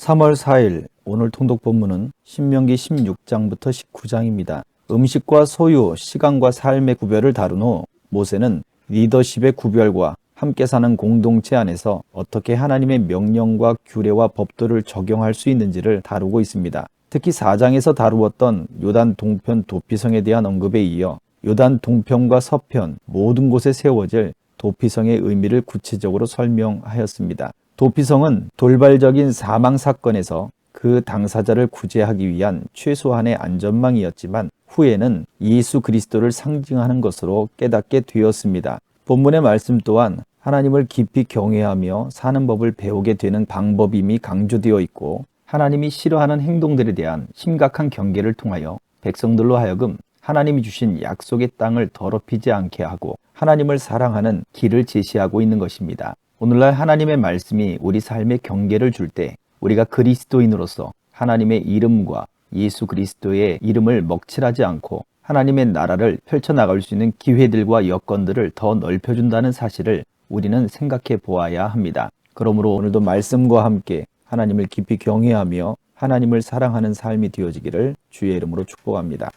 3월 4일 오늘 통독 본문은 신명기 16장부터 19장입니다. 음식과 소유, 시간과 삶의 구별을 다룬 후 모세는 리더십의 구별과 함께 사는 공동체 안에서 어떻게 하나님의 명령과 규례와 법도를 적용할 수 있는지를 다루고 있습니다. 특히 4장에서 다루었던 요단 동편 도피성에 대한 언급에 이어 요단 동편과 서편 모든 곳에 세워질 도피성의 의미를 구체적으로 설명하였습니다. 도피성은 돌발적인 사망 사건에서 그 당사자를 구제하기 위한 최소한의 안전망이었지만 후에는 예수 그리스도를 상징하는 것으로 깨닫게 되었습니다. 본문의 말씀 또한 하나님을 깊이 경외하며 사는 법을 배우게 되는 방법임이 강조되어 있고 하나님이 싫어하는 행동들에 대한 심각한 경계를 통하여 백성들로 하여금 하나님이 주신 약속의 땅을 더럽히지 않게 하고 하나님을 사랑하는 길을 제시하고 있는 것입니다. 오늘날 하나님의 말씀이 우리 삶의 경계를 줄 때 우리가 그리스도인으로서 하나님의 이름과 예수 그리스도의 이름을 먹칠하지 않고 하나님의 나라를 펼쳐나갈 수 있는 기회들과 여건들을 더 넓혀준다는 사실을 우리는 생각해 보아야 합니다. 그러므로 오늘도 말씀과 함께 하나님을 깊이 경외하며 하나님을 사랑하는 삶이 되어지기를 주의 이름으로 축복합니다.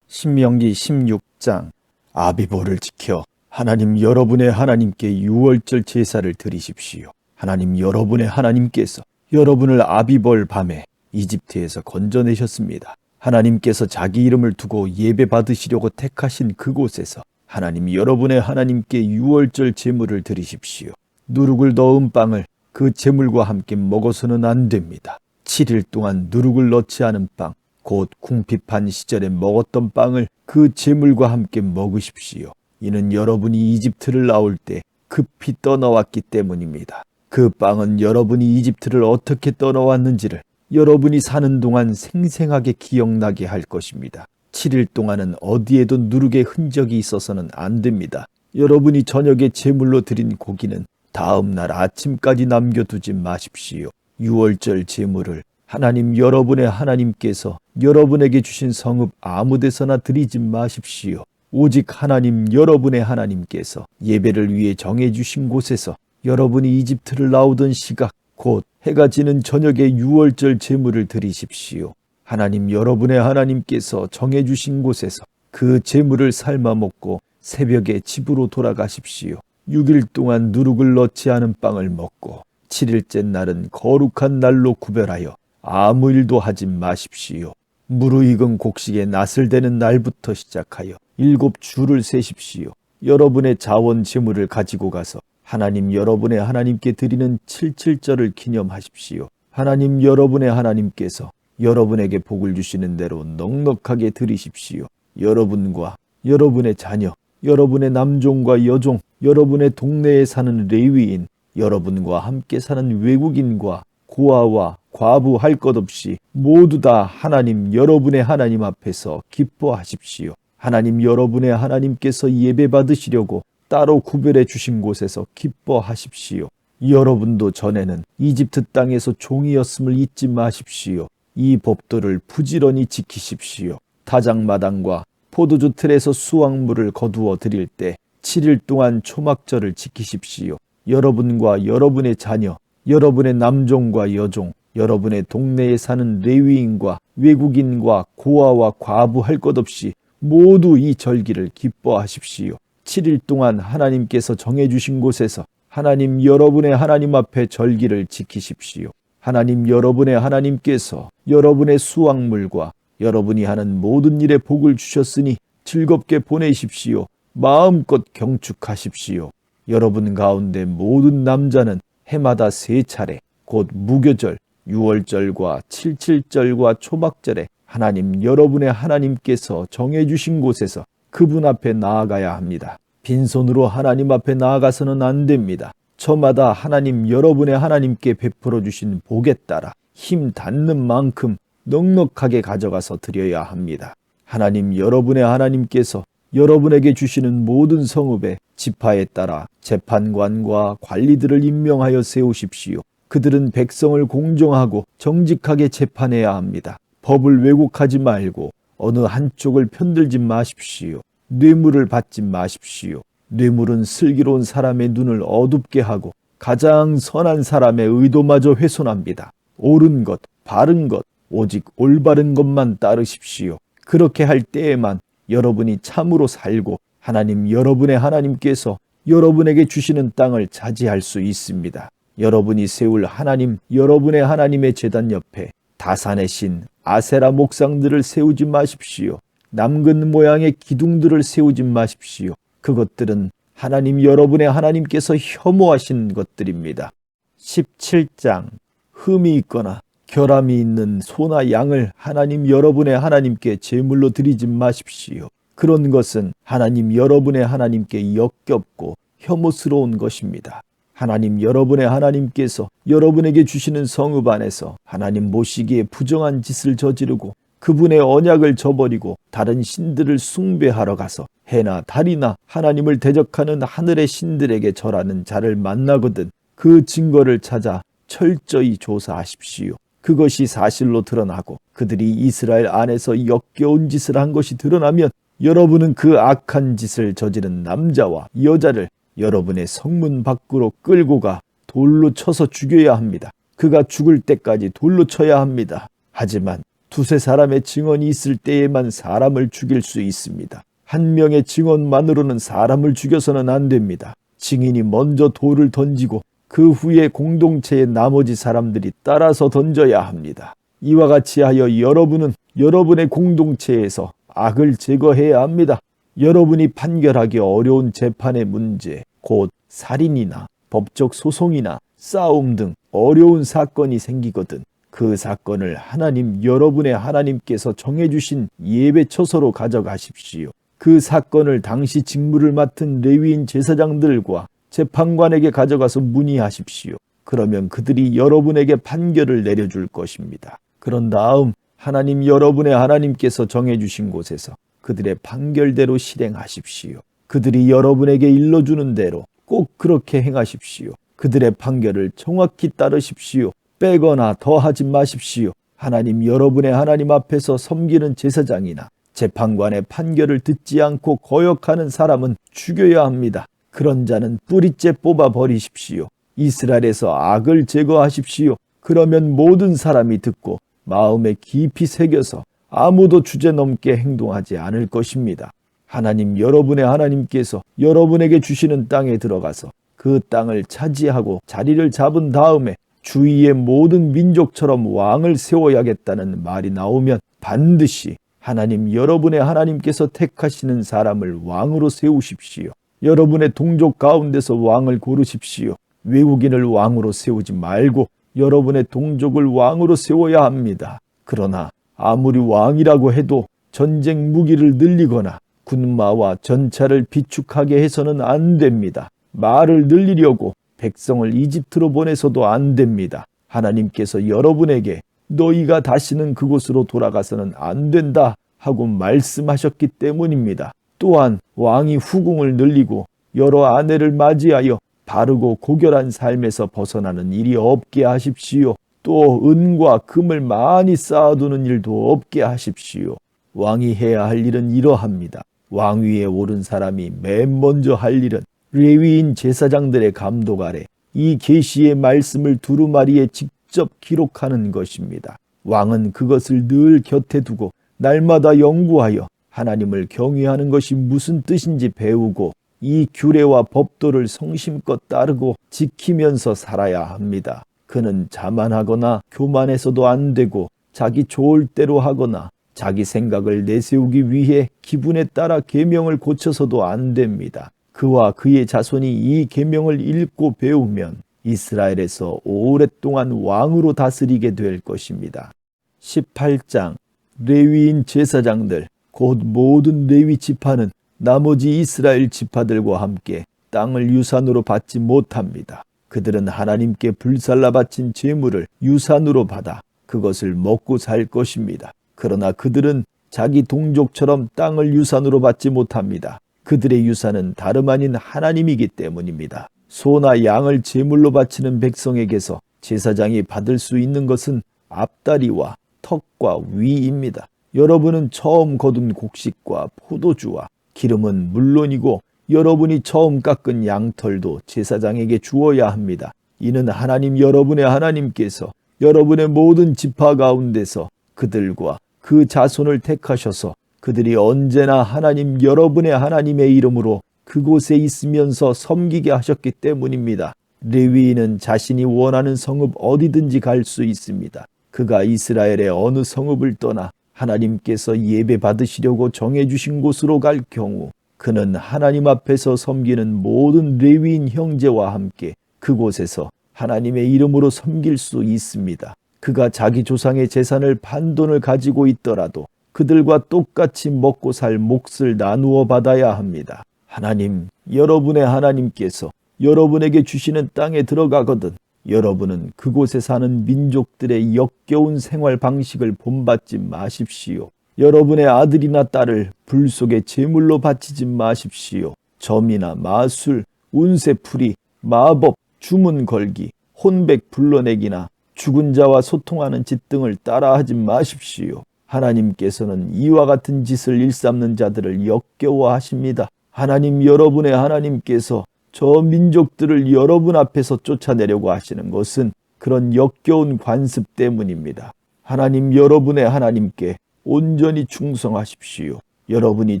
신명기 16장 아비보를 지켜 하나님 여러분의 하나님께 유월절 제사를 드리십시오. 하나님 여러분의 하나님께서 여러분을 아비볼 밤에 이집트에서 건져내셨습니다. 하나님께서 자기 이름을 두고 예배 받으시려고 택하신 그곳에서 하나님 여러분의 하나님께 유월절 제물을 드리십시오. 누룩을 넣은 빵을 그 제물과 함께 먹어서는 안 됩니다. 7일 동안 누룩을 넣지 않은 빵, 곧 궁핍한 시절에 먹었던 빵을 그 제물과 함께 먹으십시오. 이는 여러분이 이집트를 나올 때 급히 떠나왔기 때문입니다. 그 빵은 여러분이 이집트를 어떻게 떠나왔는지를 여러분이 사는 동안 생생하게 기억나게 할 것입니다. 7일 동안은 어디에도 누룩의 흔적이 있어서는 안 됩니다. 여러분이 저녁에 제물로 드린 고기는 다음 날 아침까지 남겨두지 마십시오. 유월절 제물을 하나님 여러분의 하나님께서 여러분에게 주신 성읍 아무 데서나 드리지 마십시오. 오직 하나님 여러분의 하나님께서 예배를 위해 정해주신 곳에서 여러분이 이집트를 나오던 시각 곧 해가 지는 저녁에 유월절 제물을 드리십시오. 하나님 여러분의 하나님께서 정해주신 곳에서 그 제물을 삶아 먹고 새벽에 집으로 돌아가십시오. 6일 동안 누룩을 넣지 않은 빵을 먹고 7일째 날은 거룩한 날로 구별하여 아무 일도 하지 마십시오. 무르익은 곡식에 낫을 대는 날부터 시작하여 7주를 세십시오. 여러분의 자원 제물을 가지고 가서 하나님 여러분의 하나님께 드리는 77절을 기념하십시오. 하나님 여러분의 하나님께서 여러분에게 복을 주시는 대로 넉넉하게 드리십시오. 여러분과 여러분의 자녀, 여러분의 남종과 여종, 여러분의 동네에 사는 레위인, 여러분과 함께 사는 외국인과 고아와 과부 할 것 없이 모두 다 하나님 여러분의 하나님 앞에서 기뻐하십시오. 하나님 여러분의 하나님께서 예배 받으시려고 따로 구별해 주신 곳에서 기뻐하십시오. 여러분도 전에는 이집트 땅에서 종이었음을 잊지 마십시오. 이 법도를 부지런히 지키십시오. 타작마당과 포도주 틀에서 수확물을 거두어 드릴 때 7일 동안 초막절을 지키십시오. 여러분과 여러분의 자녀, 여러분의 남종과 여종, 여러분의 동네에 사는 레위인과 외국인과 고아와 과부 할 것 없이 모두 이 절기를 기뻐하십시오. 7일 동안 하나님께서 정해주신 곳에서 하나님 여러분의 하나님 앞에 절기를 지키십시오. 하나님 여러분의 하나님께서 여러분의 수확물과 여러분이 하는 모든 일에 복을 주셨으니 즐겁게 보내십시오. 마음껏 경축하십시오. 여러분 가운데 모든 남자는 해마다 3차례 곧 무교절, 유월절과 77절과 초막절에 하나님 여러분의 하나님께서 정해주신 곳에서 그분 앞에 나아가야 합니다. 빈손으로 하나님 앞에 나아가서는 안 됩니다. 저마다 하나님 여러분의 하나님께 베풀어 주신 복에 따라 힘 닿는 만큼 넉넉하게 가져가서 드려야 합니다. 하나님 여러분의 하나님께서 여러분에게 주시는 모든 성읍에 지파에 따라 재판관과 관리들을 임명하여 세우십시오. 그들은 백성을 공정하고 정직하게 재판해야 합니다. 법을 왜곡하지 말고 어느 한쪽을 편들지 마십시오. 뇌물을 받지 마십시오. 뇌물은 슬기로운 사람의 눈을 어둡게 하고 가장 선한 사람의 의도마저 훼손합니다. 옳은 것, 바른 것, 오직 올바른 것만 따르십시오. 그렇게 할 때에만 여러분이 참으로 살고 하나님 여러분의 하나님께서 여러분에게 주시는 땅을 차지할 수 있습니다. 여러분이 세울 하나님 여러분의 하나님의 제단 옆에 다산의 신 아세라 목상들을 세우지 마십시오. 남근 모양의 기둥들을 세우지 마십시오. 그것들은 하나님 여러분의 하나님께서 혐오하신 것들입니다. 17장 흠이 있거나 결함이 있는 소나 양을 하나님 여러분의 하나님께 제물로 드리지 마십시오. 그런 것은 하나님 여러분의 하나님께 역겹고 혐오스러운 것입니다. 하나님 여러분의 하나님께서 여러분에게 주시는 성읍 안에서 하나님 모시기에 부정한 짓을 저지르고 그분의 언약을 저버리고 다른 신들을 숭배하러 가서 해나 달이나 하나님을 대적하는 하늘의 신들에게 절하는 자를 만나거든 그 증거를 찾아 철저히 조사하십시오. 그것이 사실로 드러나고 그들이 이스라엘 안에서 역겨운 짓을 한 것이 드러나면 여러분은 그 악한 짓을 저지른 남자와 여자를 여러분의 성문 밖으로 끌고 가 돌로 쳐서 죽여야 합니다. 그가 죽을 때까지 돌로 쳐야 합니다. 하지만 두세 사람의 증언이 있을 때에만 사람을 죽일 수 있습니다. 한 명의 증언만으로는 사람을 죽여서는 안 됩니다. 증인이 먼저 돌을 던지고 그 후에 공동체의 나머지 사람들이 따라서 던져야 합니다. 이와 같이 하여 여러분은 여러분의 공동체에서 악을 제거해야 합니다. 여러분이 판결하기 어려운 재판의 문제, 곧 살인이나 법적 소송이나 싸움 등 어려운 사건이 생기거든 그 사건을 하나님 여러분의 하나님께서 정해주신 예배처소로 가져가십시오. 그 사건을 당시 직무를 맡은 레위인 제사장들과 재판관에게 가져가서 문의하십시오. 그러면 그들이 여러분에게 판결을 내려줄 것입니다. 그런 다음 하나님 여러분의 하나님께서 정해주신 곳에서 그들의 판결대로 실행하십시오. 그들이 여러분에게 일러주는 대로 꼭 그렇게 행하십시오. 그들의 판결을 정확히 따르십시오. 빼거나 더하지 마십시오. 하나님 여러분의 하나님 앞에서 섬기는 제사장이나 재판관의 판결을 듣지 않고 거역하는 사람은 죽여야 합니다. 그런 자는 뿌리째 뽑아 버리십시오. 이스라엘에서 악을 제거하십시오. 그러면 모든 사람이 듣고 마음에 깊이 새겨서 아무도 주제넘게 행동하지 않을 것입니다. 하나님 여러분의 하나님께서 여러분에게 주시는 땅에 들어가서 그 땅을 차지하고 자리를 잡은 다음에 주위의 모든 민족처럼 왕을 세워야겠다는 말이 나오면 반드시 하나님 여러분의 하나님께서 택하시는 사람을 왕으로 세우십시오. 여러분의 동족 가운데서 왕을 고르십시오. 외국인을 왕으로 세우지 말고 여러분의 동족을 왕으로 세워야 합니다. 그러나 아무리 왕이라고 해도 전쟁 무기를 늘리거나 군마와 전차를 비축하게 해서는 안 됩니다. 말을 늘리려고 백성을 이집트로 보내서도 안 됩니다. 하나님께서 여러분에게 너희가 다시는 그곳으로 돌아가서는 안 된다 하고 말씀하셨기 때문입니다. 또한 왕이 후궁을 늘리고 여러 아내를 맞이하여 바르고 고결한 삶에서 벗어나는 일이 없게 하십시오. 또 은과 금을 많이 쌓아두는 일도 없게 하십시오. 왕이 해야 할 일은 이러합니다. 왕위에 오른 사람이 맨 먼저 할 일은 레위인 제사장들의 감독 아래 이 계시의 말씀을 두루마리에 직접 기록하는 것입니다. 왕은 그것을 늘 곁에 두고 날마다 연구하여 하나님을 경외하는 것이 무슨 뜻인지 배우고 이 규례와 법도를 성심껏 따르고 지키면서 살아야 합니다. 그는 자만하거나 교만해서도 안 되고 자기 좋을 대로 하거나 자기 생각을 내세우기 위해 기분에 따라 계명을 고쳐서도 안 됩니다. 그와 그의 자손이 이 계명을 읽고 배우면 이스라엘에서 오랫동안 왕으로 다스리게 될 것입니다. 18장 레위인 제사장들 곧 모든 레위 지파는 나머지 이스라엘 지파들과 함께 땅을 유산으로 받지 못합니다. 그들은 하나님께 불살라 바친 제물을 유산으로 받아 그것을 먹고 살 것입니다. 그러나 그들은 자기 동족처럼 땅을 유산으로 받지 못합니다. 그들의 유산은 다름 아닌 하나님이기 때문입니다. 소나 양을 제물로 바치는 백성에게서 제사장이 받을 수 있는 것은 앞다리와 턱과 위입니다. 여러분은 처음 거둔 곡식과 포도주와 기름은 물론이고 여러분이 처음 깎은 양털도 제사장에게 주어야 합니다. 이는 하나님 여러분의 하나님께서 여러분의 모든 지파 가운데서 그들과 그 자손을 택하셔서 그들이 언제나 하나님 여러분의 하나님의 이름으로 그곳에 있으면서 섬기게 하셨기 때문입니다. 레위인은 자신이 원하는 성읍 어디든지 갈 수 있습니다. 그가 이스라엘의 어느 성읍을 떠나 하나님께서 예배 받으시려고 정해주신 곳으로 갈 경우 그는 하나님 앞에서 섬기는 모든 레위인 형제와 함께 그곳에서 하나님의 이름으로 섬길 수 있습니다. 그가 자기 조상의 재산을 반돈을 가지고 있더라도 그들과 똑같이 먹고 살 몫을 나누어 받아야 합니다. 하나님, 여러분의 하나님께서 여러분에게 주시는 땅에 들어가거든 여러분은 그곳에 사는 민족들의 역겨운 생활 방식을 본받지 마십시오. 여러분의 아들이나 딸을 불 속에 제물로 바치지 마십시오. 점이나 마술, 운세풀이, 마법, 주문 걸기, 혼백 불러내기나 죽은 자와 소통하는 짓 등을 따라하지 마십시오. 하나님께서는 이와 같은 짓을 일삼는 자들을 역겨워하십니다. 하나님 여러분의 하나님께서 저 민족들을 여러분 앞에서 쫓아내려고 하시는 것은 그런 역겨운 관습 때문입니다. 하나님 여러분의 하나님께 온전히 충성하십시오. 여러분이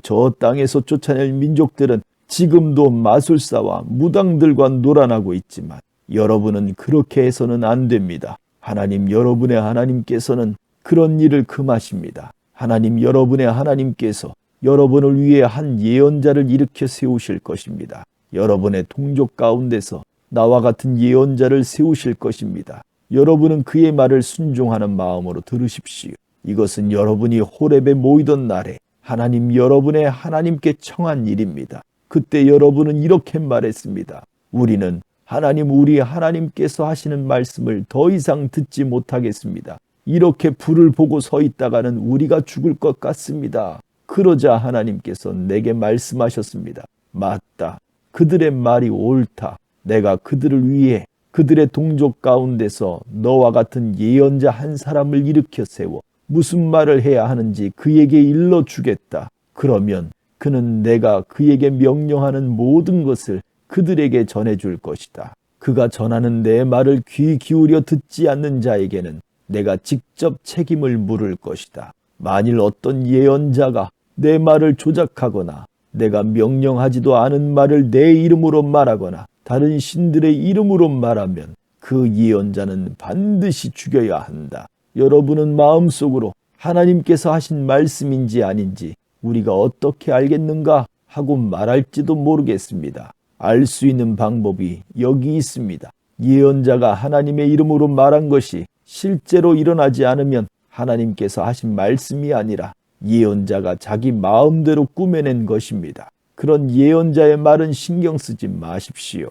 저 땅에서 쫓아낼 민족들은 지금도 마술사와 무당들과 놀아나고 있지만 여러분은 그렇게 해서는 안 됩니다. 하나님 여러분의 하나님께서는 그런 일을 금하십니다. 하나님 여러분의 하나님께서 여러분을 위해 한 예언자를 일으켜 세우실 것입니다. 여러분의 동족 가운데서 나와 같은 예언자를 세우실 것입니다. 여러분은 그의 말을 순종하는 마음으로 들으십시오. 이것은 여러분이 호렙에 모이던 날에 하나님 여러분의 하나님께 청한 일입니다. 그때 여러분은 이렇게 말했습니다. 우리는 하나님 우리 하나님께서 하시는 말씀을 더 이상 듣지 못하겠습니다. 이렇게 불을 보고 서 있다가는 우리가 죽을 것 같습니다. 그러자 하나님께서 내게 말씀하셨습니다. 맞다. 그들의 말이 옳다. 내가 그들을 위해 그들의 동족 가운데서 너와 같은 예언자 한 사람을 일으켜 세워 무슨 말을 해야 하는지 그에게 일러주겠다. 그러면 그는 내가 그에게 명령하는 모든 것을 그들에게 전해줄 것이다. 그가 전하는 내 말을 귀 기울여 듣지 않는 자에게는 내가 직접 책임을 물을 것이다. 만일 어떤 예언자가 내 말을 조작하거나 내가 명령하지도 않은 말을 내 이름으로 말하거나 다른 신들의 이름으로 말하면 그 예언자는 반드시 죽여야 한다. 여러분은 마음속으로 하나님께서 하신 말씀인지 아닌지 우리가 어떻게 알겠는가 하고 말할지도 모르겠습니다. 알 수 있는 방법이 여기 있습니다. 예언자가 하나님의 이름으로 말한 것이 실제로 일어나지 않으면 하나님께서 하신 말씀이 아니라 예언자가 자기 마음대로 꾸며낸 것입니다. 그런 예언자의 말은 신경 쓰지 마십시오.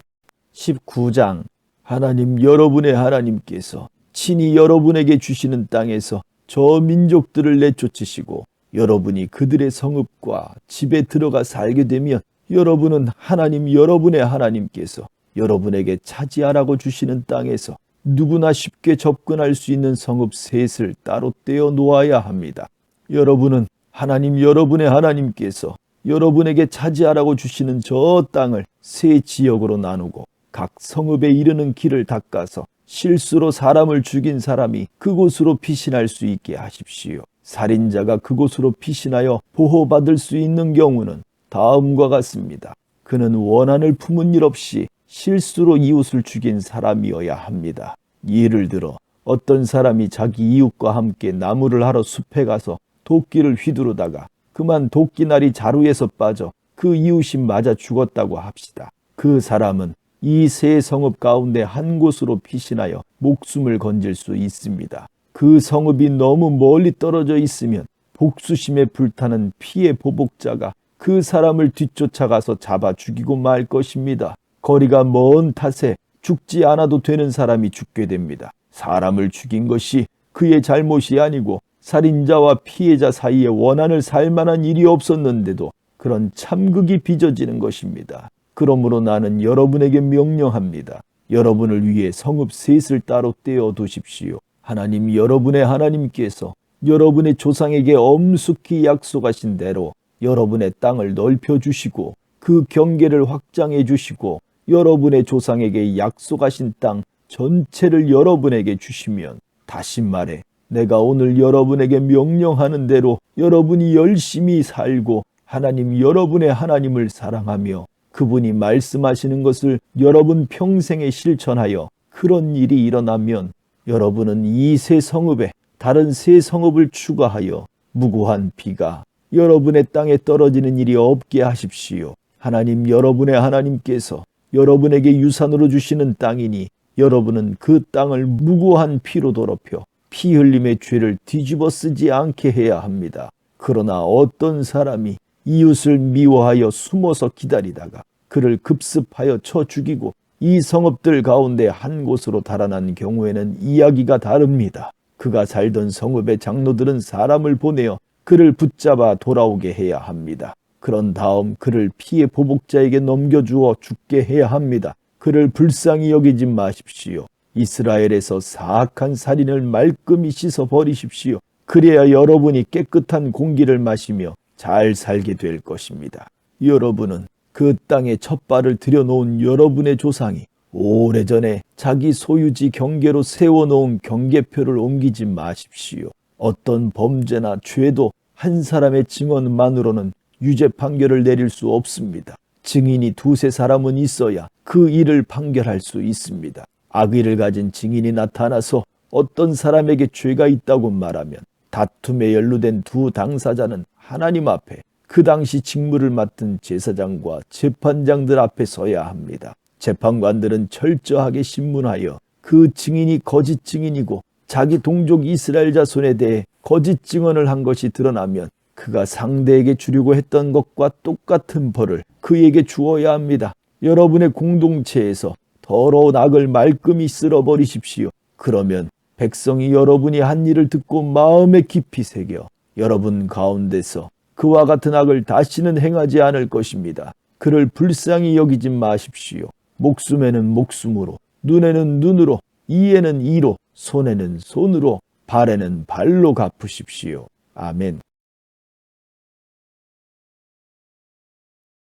19장 하나님 여러분의 하나님께서 친히 여러분에게 주시는 땅에서 저 민족들을 내쫓으시고 여러분이 그들의 성읍과 집에 들어가 살게 되면 여러분은 하나님 여러분의 하나님께서 여러분에게 차지하라고 주시는 땅에서 누구나 쉽게 접근할 수 있는 성읍 셋을 따로 떼어 놓아야 합니다. 여러분은 하나님 여러분의 하나님께서 여러분에게 차지하라고 주시는 저 땅을 세 지역으로 나누고 각 성읍에 이르는 길을 닦아서 실수로 사람을 죽인 사람이 그곳으로 피신할 수 있게 하십시오. 살인자가 그곳으로 피신하여 보호받을 수 있는 경우는 다음과 같습니다. 그는 원한을 품은 일 없이 실수로 이웃을 죽인 사람이어야 합니다. 예를 들어 어떤 사람이 자기 이웃과 함께 나무를 하러 숲에 가서 도끼를 휘두르다가 그만 도끼날이 자루에서 빠져 그 이웃이 맞아 죽었다고 합시다. 그 사람은 이 세 성읍 가운데 한 곳으로 피신하여 목숨을 건질 수 있습니다. 그 성읍이 너무 멀리 떨어져 있으면 복수심에 불타는 피해 보복자가 그 사람을 뒤쫓아가서 잡아 죽이고 말 것입니다. 거리가 먼 탓에 죽지 않아도 되는 사람이 죽게 됩니다. 사람을 죽인 것이 그의 잘못이 아니고 살인자와 피해자 사이에 원한을 살 만한 일이 없었는데도 그런 참극이 빚어지는 것입니다. 그러므로 나는 여러분에게 명령합니다. 여러분을 위해 성읍 셋을 따로 떼어 두십시오. 하나님 여러분의 하나님께서 여러분의 조상에게 엄숙히 약속하신 대로 여러분의 땅을 넓혀주시고 그 경계를 확장해 주시고 여러분의 조상에게 약속하신 땅 전체를 여러분에게 주시면 다시 말해 내가 오늘 여러분에게 명령하는 대로 여러분이 열심히 살고 하나님 여러분의 하나님을 사랑하며 그분이 말씀하시는 것을 여러분 평생에 실천하여 그런 일이 일어나면 여러분은 이 새 성읍에 다른 새 성읍을 추가하여 무고한 비가 여러분의 땅에 떨어지는 일이 없게 하십시오. 하나님 여러분의 하나님께서 여러분에게 유산으로 주시는 땅이니 여러분은 그 땅을 무고한 피로 더럽혀 피 흘림의 죄를 뒤집어 쓰지 않게 해야 합니다. 그러나 어떤 사람이 이웃을 미워하여 숨어서 기다리다가 그를 급습하여 쳐 죽이고 이 성읍들 가운데 한 곳으로 달아난 경우에는 이야기가 다릅니다. 그가 살던 성읍의 장로들은 사람을 보내어 그를 붙잡아 돌아오게 해야 합니다. 그런 다음 그를 피해 보복자에게 넘겨주어 죽게 해야 합니다. 그를 불쌍히 여기지 마십시오. 이스라엘에서 사악한 살인을 말끔히 씻어버리십시오. 그래야 여러분이 깨끗한 공기를 마시며 잘 살게 될 것입니다. 여러분은 그 땅에 첫 발을 들여놓은 여러분의 조상이 오래전에 자기 소유지 경계로 세워놓은 경계표를 옮기지 마십시오. 어떤 범죄나 죄도 한 사람의 증언만으로는 유죄 판결을 내릴 수 없습니다. 증인이 두세 사람은 있어야 그 일을 판결할 수 있습니다. 악의를 가진 증인이 나타나서 어떤 사람에게 죄가 있다고 말하면 다툼에 연루된 두 당사자는 하나님 앞에 그 당시 직무를 맡은 제사장과 재판장들 앞에 서야 합니다. 재판관들은 철저하게 신문하여 그 증인이 거짓 증인이고 자기 동족 이스라엘 자손에 대해 거짓 증언을 한 것이 드러나면 그가 상대에게 주려고 했던 것과 똑같은 벌을 그에게 주어야 합니다. 여러분의 공동체에서 더러운 악을 말끔히 쓸어버리십시오. 그러면 백성이 여러분이 한 일을 듣고 마음에 깊이 새겨 여러분 가운데서 그와 같은 악을 다시는 행하지 않을 것입니다. 그를 불쌍히 여기지 마십시오. 목숨에는 목숨으로, 눈에는 눈으로, 이에는 이로, 손에는 손으로, 발에는 발로 갚으십시오. 아멘.